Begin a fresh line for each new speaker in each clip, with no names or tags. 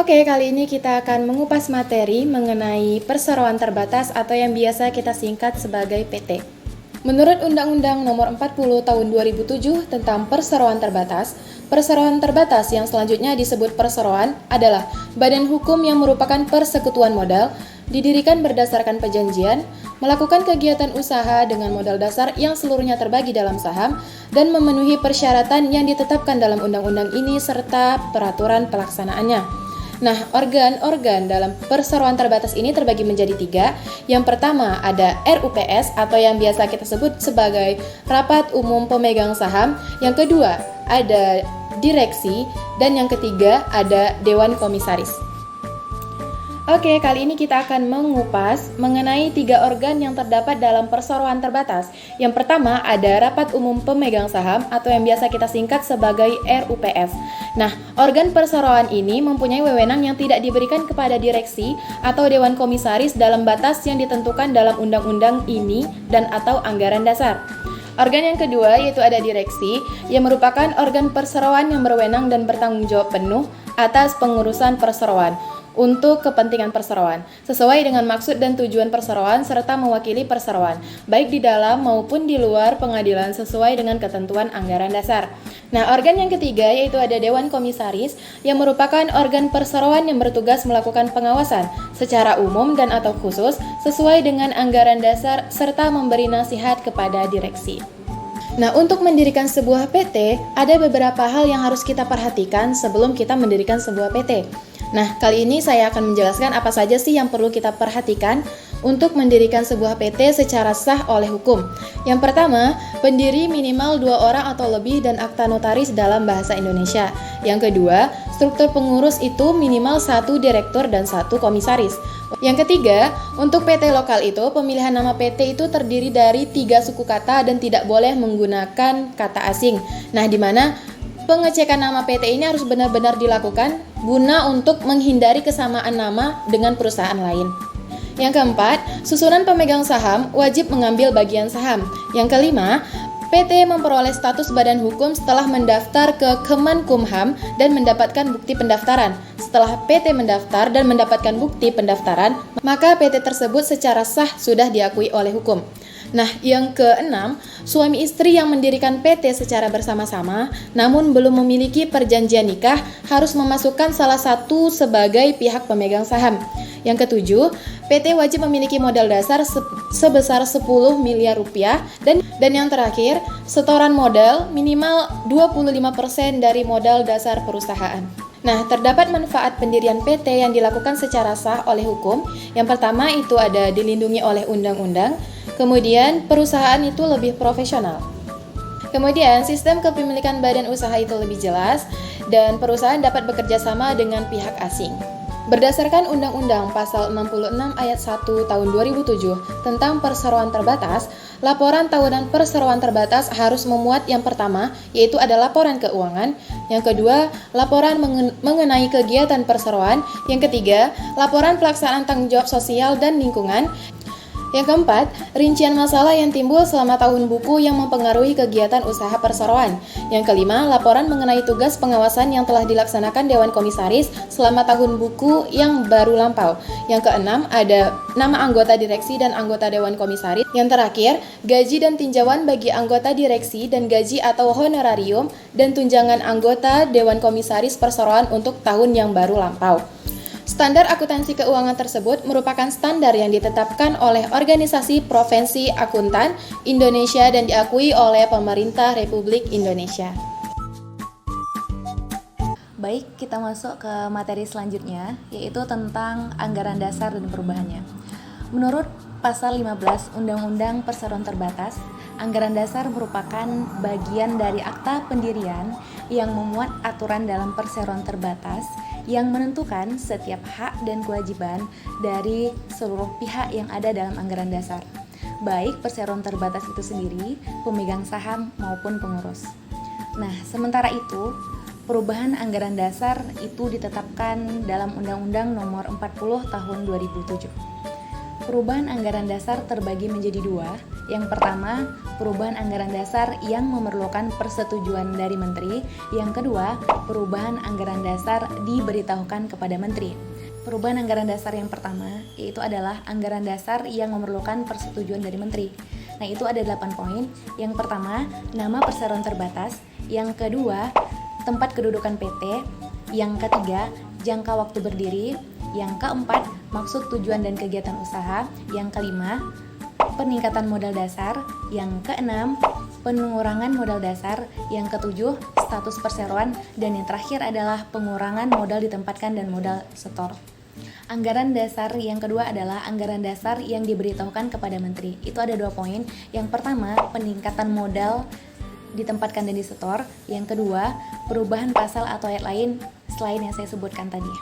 Oke, kali ini kita akan mengupas materi mengenai perseroan terbatas atau yang biasa kita singkat sebagai PT. Menurut Undang-Undang Nomor 40 Tahun 2007 tentang perseroan terbatas yang selanjutnya disebut perseroan adalah badan hukum yang merupakan persekutuan modal, didirikan berdasarkan perjanjian, melakukan kegiatan usaha dengan modal dasar yang seluruhnya terbagi dalam saham, dan memenuhi persyaratan yang ditetapkan dalam undang-undang ini serta peraturan pelaksanaannya. Nah, organ-organ dalam perseroan terbatas ini terbagi menjadi 3. Yang pertama ada RUPS atau yang biasa kita sebut sebagai Rapat Umum Pemegang Saham. Yang kedua ada direksi. Dan yang ketiga ada Dewan Komisaris. Oke, kali ini kita akan mengupas mengenai 3 organ yang terdapat dalam perseroan terbatas. Yang pertama ada Rapat Umum Pemegang Saham atau yang biasa kita singkat sebagai RUPS. Nah, organ perseroan ini mempunyai wewenang yang tidak diberikan kepada direksi atau Dewan Komisaris dalam batas yang ditentukan dalam undang-undang ini dan atau anggaran dasar. Organ yang kedua yaitu ada direksi yang merupakan organ perseroan yang berwenang dan bertanggung jawab penuh atas pengurusan perseroan untuk kepentingan perseroan, sesuai dengan maksud dan tujuan perseroan serta mewakili perseroan, baik di dalam maupun di luar pengadilan sesuai dengan ketentuan anggaran dasar. Nah, organ yang ketiga yaitu ada Dewan Komisaris yang merupakan organ perseroan yang bertugas melakukan pengawasan secara umum dan atau khusus sesuai dengan anggaran dasar serta memberi nasihat kepada direksi. Nah, untuk mendirikan sebuah PT, ada beberapa hal yang harus kita perhatikan sebelum kita mendirikan sebuah PT. Nah, kali ini saya akan menjelaskan apa saja sih yang perlu kita perhatikan untuk mendirikan sebuah PT secara sah oleh hukum. Yang pertama, pendiri minimal 2 orang atau lebih dan akta notaris dalam bahasa Indonesia. Yang kedua, struktur pengurus itu minimal 1 direktur dan 1 komisaris. Yang ketiga, untuk PT lokal itu, pemilihan nama PT itu terdiri dari 3 suku kata dan tidak boleh menggunakan kata asing. Nah, di mana pengecekan nama PT ini harus benar-benar dilakukan guna untuk menghindari kesamaan nama dengan perusahaan lain. Yang keempat, susunan pemegang saham wajib mengambil bagian saham. Yang kelima, PT memperoleh status badan hukum setelah mendaftar ke Kemenkumham dan mendapatkan bukti pendaftaran. Setelah PT mendaftar dan mendapatkan bukti pendaftaran, maka PT tersebut secara sah sudah diakui oleh hukum. Nah, yang keenam, suami istri yang mendirikan PT secara bersama-sama namun belum memiliki perjanjian nikah harus memasukkan salah satu sebagai pihak pemegang saham. Yang ketujuh, PT wajib memiliki modal dasar sebesar 10 miliar rupiah dan yang terakhir, setoran modal minimal 25% dari modal dasar perusahaan. Nah, terdapat manfaat pendirian PT yang dilakukan secara sah oleh hukum. Yang pertama itu ada dilindungi oleh undang-undang. Kemudian, perusahaan itu lebih profesional. Kemudian, sistem kepemilikan badan usaha itu lebih jelas dan perusahaan dapat bekerja sama dengan pihak asing. Berdasarkan Undang-Undang Pasal 66 Ayat 1 Tahun 2007 tentang perseroan terbatas, laporan tahunan perseroan terbatas harus memuat yang pertama, yaitu ada laporan keuangan, yang kedua, laporan mengenai kegiatan perseroan, yang ketiga, laporan pelaksanaan tanggung jawab sosial dan lingkungan, yang keempat, rincian masalah yang timbul selama tahun buku yang mempengaruhi kegiatan usaha perseroan. Yang kelima, laporan mengenai tugas pengawasan yang telah dilaksanakan Dewan Komisaris selama tahun buku yang baru lampau. Yang keenam, ada nama anggota direksi dan anggota Dewan Komisaris. Yang terakhir, gaji dan tinjauan bagi anggota direksi dan gaji atau honorarium dan tunjangan anggota Dewan Komisaris perseroan untuk tahun yang baru lampau. Standar akuntansi keuangan tersebut merupakan standar yang ditetapkan oleh Organisasi Profesi Akuntan Indonesia dan diakui oleh Pemerintah Republik Indonesia.
Baik, kita masuk ke materi selanjutnya, yaitu tentang anggaran dasar dan perubahannya. Menurut Pasal 15 Undang-Undang Perseroan Terbatas, anggaran dasar merupakan bagian dari akta pendirian yang memuat aturan dalam perseroan terbatas yang menentukan setiap hak dan kewajiban dari seluruh pihak yang ada dalam anggaran dasar, baik perseroan terbatas itu sendiri, pemegang saham maupun pengurus. Nah, sementara itu, perubahan anggaran dasar itu ditetapkan dalam Undang-Undang Nomor 40 Tahun 2007. Perubahan anggaran dasar terbagi menjadi dua. Yang pertama, perubahan anggaran dasar yang memerlukan persetujuan dari menteri. Yang kedua, perubahan anggaran dasar diberitahukan kepada menteri. Perubahan anggaran dasar yang pertama yaitu adalah anggaran dasar yang memerlukan persetujuan dari menteri. Nah, itu ada 8 poin. Yang pertama, nama perseroan terbatas. Yang kedua, tempat kedudukan PT. Yang ketiga, jangka waktu berdiri. Yang keempat, maksud tujuan dan kegiatan usaha. Yang kelima, peningkatan modal dasar. Yang keenam, pengurangan modal dasar. Yang ketujuh, status perseroan. Dan yang terakhir adalah pengurangan modal ditempatkan dan modal setor. Anggaran dasar yang kedua adalah anggaran dasar yang diberitahukan kepada menteri. Itu ada 2 poin. Yang pertama, peningkatan modal ditempatkan dan disetor. Yang kedua, perubahan pasal atau ayat lain selain yang saya sebutkan tadi.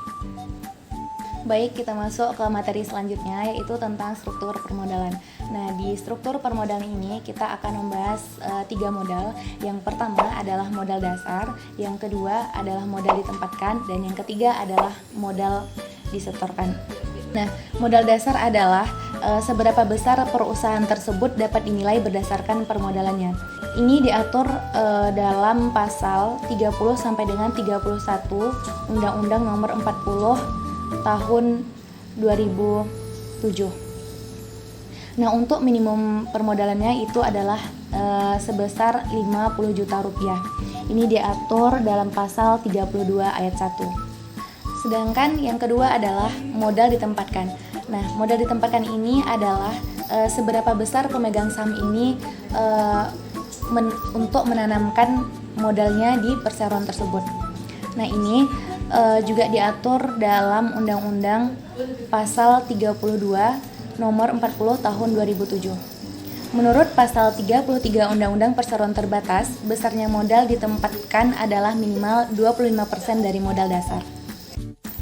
Baik, kita masuk ke materi selanjutnya, yaitu tentang struktur permodalan. Nah, di struktur permodalan ini kita akan membahas 3 modal. Yang pertama adalah modal dasar, yang kedua adalah modal ditempatkan, dan yang ketiga adalah modal disetorkan. Nah, modal dasar adalah seberapa besar perusahaan tersebut dapat dinilai berdasarkan permodalannya. Ini diatur dalam pasal 30 sampai dengan 31 Undang-Undang Nomor 40 tahun 2007. Nah, untuk minimum permodalannya itu adalah sebesar 50 juta rupiah. Ini diatur dalam pasal 32 ayat 1. Sedangkan yang kedua adalah modal ditempatkan. Nah, modal ditempatkan ini adalah seberapa besar pemegang saham ini untuk menanamkan modalnya di perseroan tersebut. Nah, ini juga diatur dalam Undang-Undang Pasal 32 Nomor 40 Tahun 2007. Menurut Pasal 33 Undang-Undang Perseroan Terbatas, besarnya modal ditempatkan adalah minimal 25% dari modal dasar.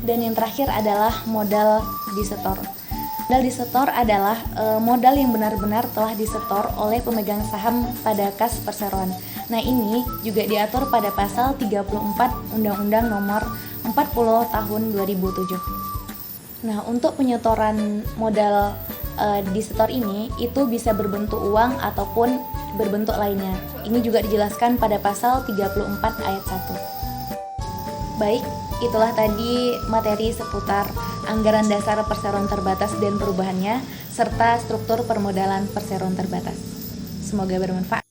Dan yang terakhir adalah modal disetor. Modal disetor adalah modal yang benar-benar telah disetor oleh pemegang saham pada kas perseroan. Nah, ini juga diatur pada pasal 34 Undang-Undang Nomor 40 Tahun 2007. Nah, untuk penyetoran modal disetor ini itu bisa berbentuk uang ataupun berbentuk lainnya. Ini juga dijelaskan pada pasal 34 ayat 1. Baik, itulah tadi materi seputar anggaran dasar perseroan terbatas dan perubahannya serta struktur permodalan perseroan terbatas. Semoga bermanfaat.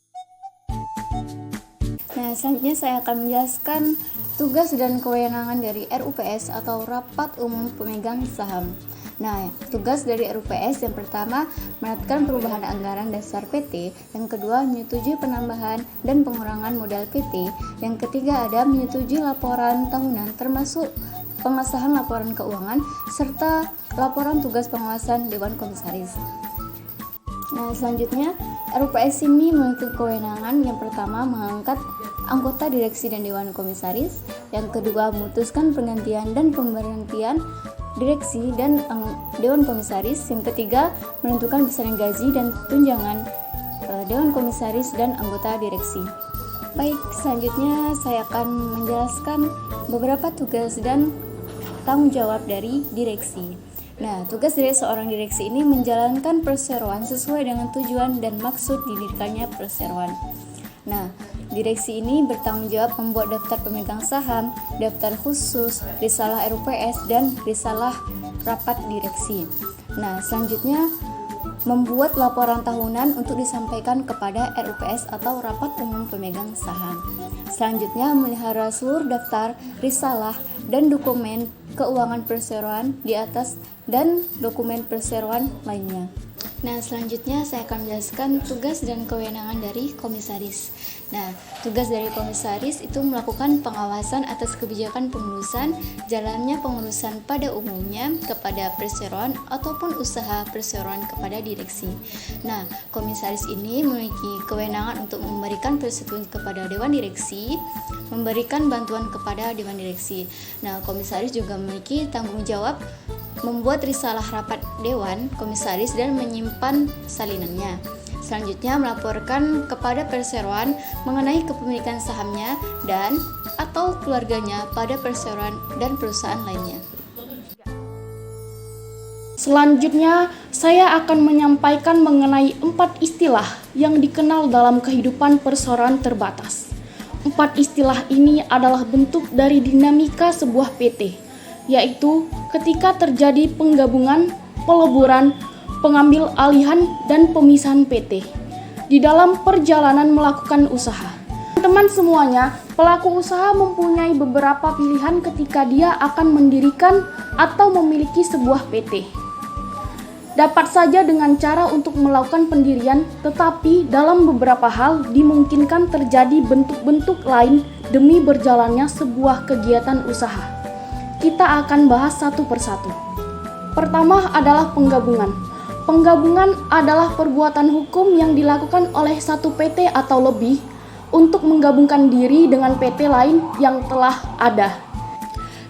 Nah, selanjutnya saya akan menjelaskan tugas dan kewenangan dari RUPS atau Rapat Umum Pemegang Saham. Nah, tugas dari RUPS yang pertama menetapkan perubahan anggaran dasar PT, yang kedua menyetujui penambahan dan pengurangan modal PT, yang ketiga ada menyetujui laporan tahunan termasuk pengesahan laporan keuangan serta laporan tugas pengawasan Dewan Komisaris. Nah, selanjutnya RUPS ini memiliki kewenangan yang pertama mengangkat anggota direksi dan Dewan Komisaris, yang kedua memutuskan pergantian dan pemberhentian direksi dan Dewan Komisaris, yang ketiga menentukan besaran gaji dan tunjangan Dewan Komisaris dan anggota direksi. Baik, selanjutnya saya akan menjelaskan beberapa tugas dan tanggung jawab dari direksi. Nah, tugas dari seorang direksi ini menjalankan perseroan sesuai dengan tujuan dan maksud didirikannya perseroan. Nah, direksi ini bertanggung jawab membuat daftar pemegang saham, daftar khusus, risalah RUPS, dan risalah rapat direksi. Nah, selanjutnya membuat laporan tahunan untuk disampaikan kepada RUPS atau Rapat Umum Pemegang Saham. Selanjutnya memelihara seluruh daftar, risalah, dan dokumen keuangan perseroan di atas dan dokumen perseroan lainnya. Nah, selanjutnya saya akan menjelaskan tugas dan kewenangan dari komisaris. Nah, tugas dari komisaris itu melakukan pengawasan atas kebijakan pengurusan, jalannya pengurusan pada umumnya kepada perseroan ataupun usaha perseroan kepada direksi. Nah, komisaris ini memiliki kewenangan untuk memberikan persetujuan kepada dewan direksi, memberikan bantuan kepada dewan direksi. Nah, komisaris juga memiliki tanggung jawab membuat risalah rapat dewan komisaris dan menyimpan salinannya. Selanjutnya melaporkan kepada perseroan mengenai kepemilikan sahamnya dan atau keluarganya pada perseroan dan perusahaan lainnya.
Selanjutnya, saya akan menyampaikan mengenai 4 istilah yang dikenal dalam kehidupan perseroan terbatas. 4 istilah ini adalah bentuk dari dinamika sebuah PT, yaitu ketika terjadi penggabungan, peleburan, pengambil alihan, dan pemisahan PT di dalam perjalanan melakukan usaha. Teman-teman semuanya, pelaku usaha mempunyai beberapa pilihan ketika dia akan mendirikan atau memiliki sebuah PT. Dapat saja dengan cara untuk melakukan pendirian, tetapi dalam beberapa hal dimungkinkan terjadi bentuk-bentuk lain demi berjalannya sebuah kegiatan usaha. Kita akan bahas satu persatu. Pertama adalah penggabungan. Penggabungan adalah perbuatan hukum yang dilakukan oleh satu PT atau lebih untuk menggabungkan diri dengan PT lain yang telah ada,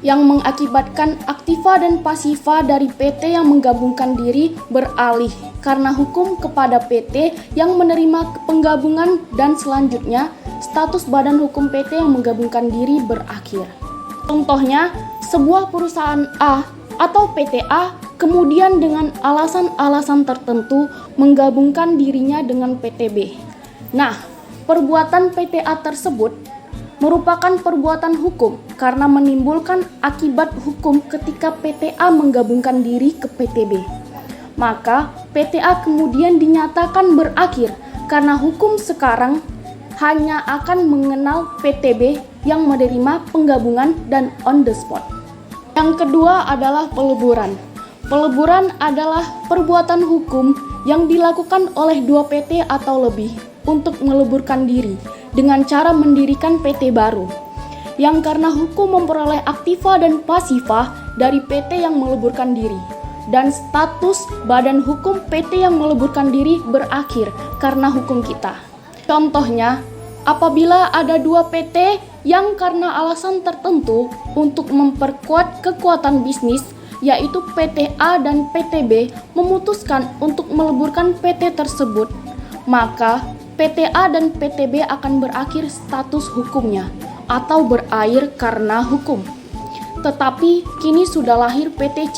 yang mengakibatkan aktiva dan pasiva dari PT yang menggabungkan diri beralih karena hukum kepada PT yang menerima penggabungan, dan selanjutnya status badan hukum PT yang menggabungkan diri berakhir. Contohnya, sebuah perusahaan A atau PT A kemudian dengan alasan-alasan tertentu menggabungkan dirinya dengan PT B. Nah, perbuatan PT A tersebut merupakan perbuatan hukum karena menimbulkan akibat hukum ketika PT A menggabungkan diri ke PT B. Maka PT A kemudian dinyatakan berakhir karena hukum sekarang hanya akan mengenal PT B yang menerima penggabungan dan on the spot. Yang kedua adalah peleburan. Peleburan adalah perbuatan hukum yang dilakukan oleh 2 PT atau lebih untuk meleburkan diri dengan cara mendirikan PT baru, yang karena hukum memperoleh aktiva dan pasiva dari PT yang meleburkan diri, dan status badan hukum PT yang meleburkan diri berakhir karena hukum kita. Contohnya, apabila ada 2 PT yang karena alasan tertentu untuk memperkuat kekuatan bisnis, yaitu PT A dan PT B, memutuskan untuk meleburkan PT tersebut, maka PT A dan PT B akan berakhir status hukumnya atau berakhir karena hukum. Tetapi kini sudah lahir PT C,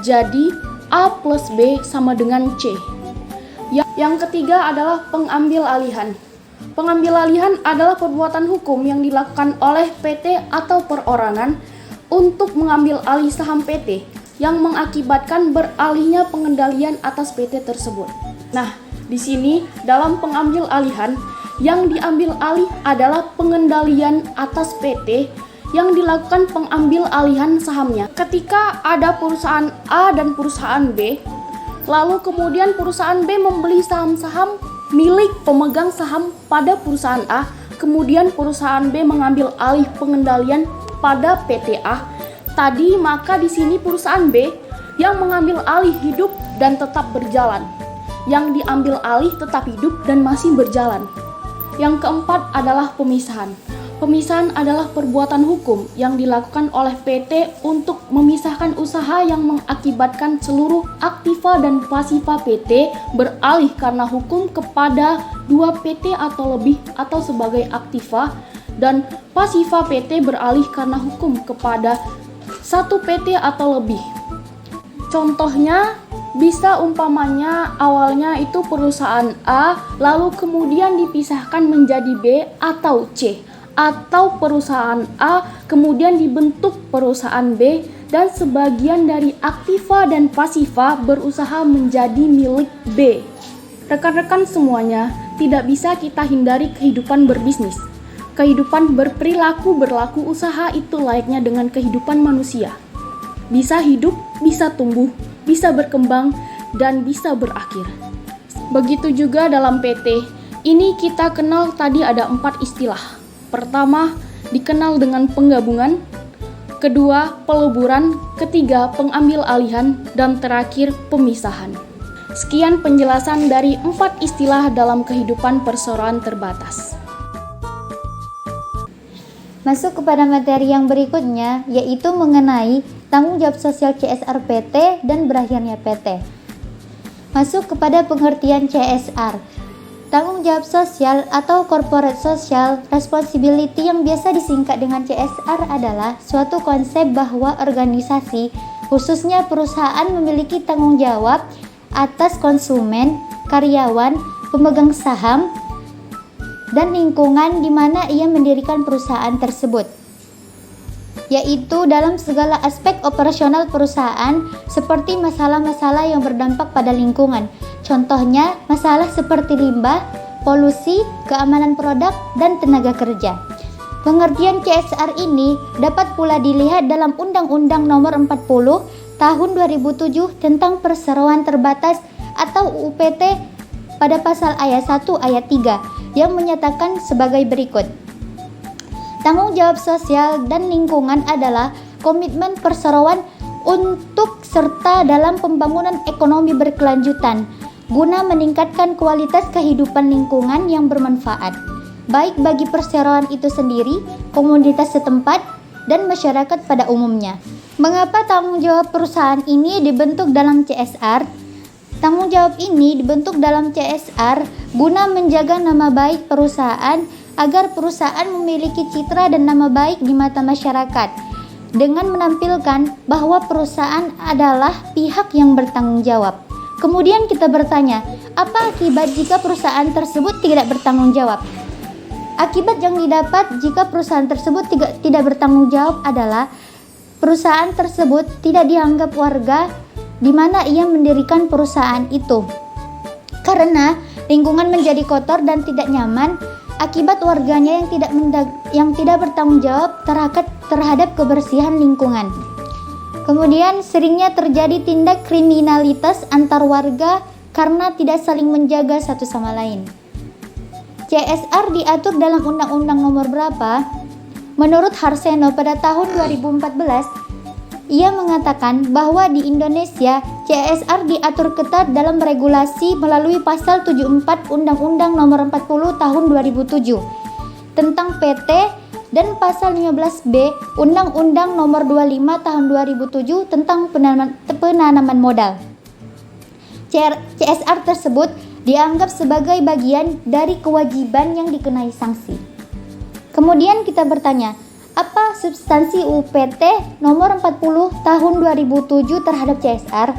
jadi A plus B sama dengan C. Yang ketiga adalah pengambil alihan. Pengambil alihan adalah perbuatan hukum yang dilakukan oleh PT atau perorangan untuk mengambil alih saham PT yang mengakibatkan beralihnya pengendalian atas PT tersebut. Nah, di sini dalam pengambil alihan yang diambil alih adalah pengendalian atas PT yang dilakukan pengambil alihan sahamnya. Ketika ada perusahaan A dan perusahaan B, lalu kemudian perusahaan B membeli saham-saham milik pemegang saham pada perusahaan A, kemudian perusahaan B mengambil alih pengendalian pada PT A tadi, maka di sini perusahaan B yang mengambil alih hidup dan tetap berjalan. Yang diambil alih tetap hidup dan masih berjalan. Yang keempat adalah pemisahan. Pemisahan adalah perbuatan hukum yang dilakukan oleh PT untuk memisahkan usaha yang mengakibatkan seluruh aktiva dan pasiva PT beralih karena hukum kepada 2 PT atau lebih atau sebagai aktiva, dan pasiva PT beralih karena hukum kepada 1 PT atau lebih. Contohnya bisa umpamanya awalnya itu perusahaan A, lalu kemudian dipisahkan menjadi B atau C, atau perusahaan A kemudian dibentuk perusahaan B dan sebagian dari aktiva dan pasiva berusaha menjadi milik B. Rekan-rekan semuanya, tidak bisa kita hindari kehidupan berbisnis. Kehidupan berperilaku berlaku usaha itu layaknya dengan kehidupan manusia. Bisa hidup, bisa tumbuh, bisa berkembang, dan bisa berakhir. Begitu juga dalam PT. Ini kita kenal tadi ada 4 istilah. Pertama, dikenal dengan penggabungan. Kedua, peleburan. Ketiga, pengambil alihan. Dan terakhir, pemisahan. Sekian penjelasan dari 4 istilah dalam kehidupan perseroan terbatas.
Masuk kepada materi yang berikutnya, yaitu mengenai tanggung jawab sosial CSR PT dan berakhirnya PT. Masuk kepada pengertian CSR. Tanggung jawab sosial atau Corporate Social Responsibility yang biasa disingkat dengan CSR adalah suatu konsep bahwa organisasi
Khususnya perusahaan memiliki tanggung jawab atas konsumen, karyawan, pemegang saham, dan lingkungan di mana ia mendirikan perusahaan tersebut, yaitu dalam segala aspek operasional perusahaan seperti masalah-masalah yang berdampak pada lingkungan. Contohnya, masalah seperti limbah, polusi, keamanan produk, dan tenaga kerja. Pengertian CSR ini dapat pula dilihat dalam Undang-Undang Nomor 40 Tahun 2007 tentang Perseroan Terbatas atau UU PT pada pasal ayat 1 ayat 3 yang menyatakan sebagai berikut. Tanggung jawab sosial dan lingkungan adalah komitmen perseroan untuk serta dalam pembangunan ekonomi berkelanjutan guna meningkatkan kualitas kehidupan lingkungan yang bermanfaat, baik bagi perseroan itu sendiri, komunitas setempat, dan masyarakat pada umumnya. Mengapa tanggung jawab perusahaan ini dibentuk dalam CSR? Tanggung jawab ini dibentuk dalam CSR guna menjaga nama baik perusahaan agar perusahaan memiliki citra dan nama baik di mata masyarakat dengan menampilkan bahwa perusahaan adalah pihak yang bertanggung jawab. Kemudian kita bertanya, apa akibat jika perusahaan tersebut tidak bertanggung jawab? Akibat yang didapat jika perusahaan tersebut tidak bertanggung jawab adalah perusahaan tersebut tidak dianggap warga di mana ia mendirikan perusahaan itu. Karena lingkungan menjadi kotor dan tidak nyaman akibat warganya yang tidak bertanggung jawab terhadap kebersihan lingkungan. Kemudian seringnya terjadi tindak kriminalitas antar warga karena tidak saling menjaga satu sama lain. CSR diatur dalam Undang-Undang Nomor berapa? Menurut Harseno pada tahun 2014, ia mengatakan bahwa di Indonesia CSR diatur ketat dalam regulasi melalui pasal 74 Undang-Undang Nomor 40 Tahun 2007 tentang PT dan pasal 15B Undang-Undang Nomor 25 Tahun 2007 tentang penanaman modal. CSR tersebut dianggap sebagai bagian dari kewajiban yang dikenai sanksi. Kemudian kita bertanya, apa substansi UPT nomor 40 tahun 2007 terhadap CSR?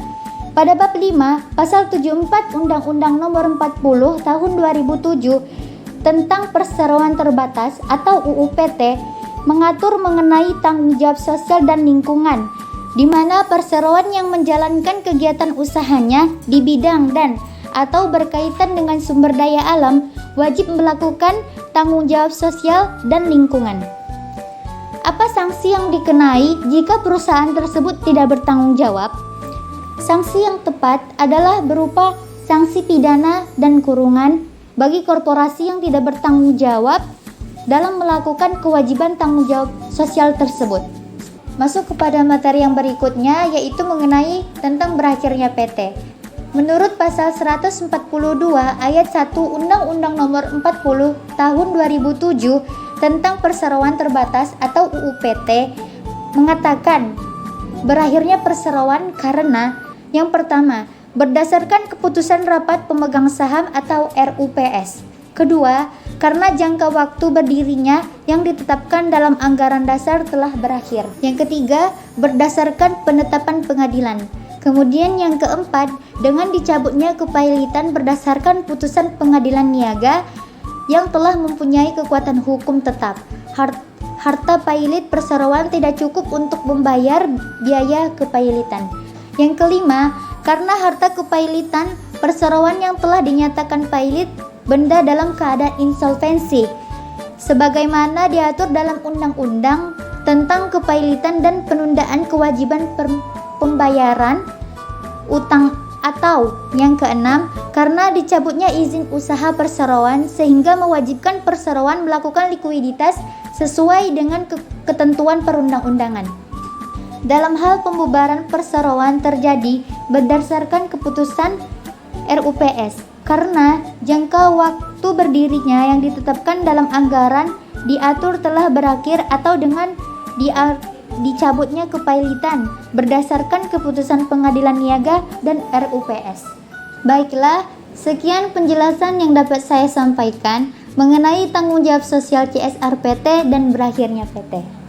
Pada bab 5 pasal 74 Undang-Undang Nomor 40 tahun 2007 tentang perseroan terbatas atau UU PT mengatur mengenai tanggung jawab sosial dan lingkungan, di mana perseroan yang menjalankan kegiatan usahanya di bidang dan atau berkaitan dengan sumber daya alam wajib melakukan tanggung jawab sosial dan lingkungan. Apa sanksi yang dikenai jika perusahaan tersebut tidak bertanggung jawab? Sanksi yang tepat adalah berupa sanksi pidana dan kurungan bagi korporasi yang tidak bertanggung jawab dalam melakukan kewajiban tanggung jawab sosial tersebut. Masuk kepada materi yang berikutnya, yaitu mengenai tentang berakhirnya PT. Menurut pasal 142 ayat 1 Undang-Undang Nomor 40 Tahun 2007 tentang Perseroan Terbatas atau UU PT mengatakan berakhirnya perseroan karena yang pertama, berdasarkan keputusan rapat pemegang saham atau RUPS. Kedua, karena jangka waktu berdirinya yang ditetapkan dalam anggaran dasar telah berakhir. Yang ketiga, berdasarkan penetapan pengadilan. Kemudian yang keempat, dengan dicabutnya kepailitan berdasarkan putusan pengadilan niaga yang telah mempunyai kekuatan hukum tetap. Harta pailit perseroan tidak cukup untuk membayar biaya kepailitan. Yang kelima, karena harta kepailitan perseroan yang telah dinyatakan pailit benda dalam keadaan insolvensi, sebagaimana diatur dalam Undang-Undang tentang kepailitan dan penundaan kewajiban pembayaran utang. Atau yang keenam, karena dicabutnya izin usaha perseroan sehingga mewajibkan perseroan melakukan likuiditas sesuai dengan ketentuan perundang-undangan. Dalam hal pembubaran perseroan terjadi berdasarkan keputusan RUPS karena jangka waktu berdirinya yang ditetapkan dalam anggaran diatur telah berakhir atau dengan dicabutnya kepailitan berdasarkan keputusan pengadilan niaga dan RUPS. Baiklah, sekian penjelasan yang dapat saya sampaikan mengenai tanggung jawab sosial CSR PT dan berakhirnya PT.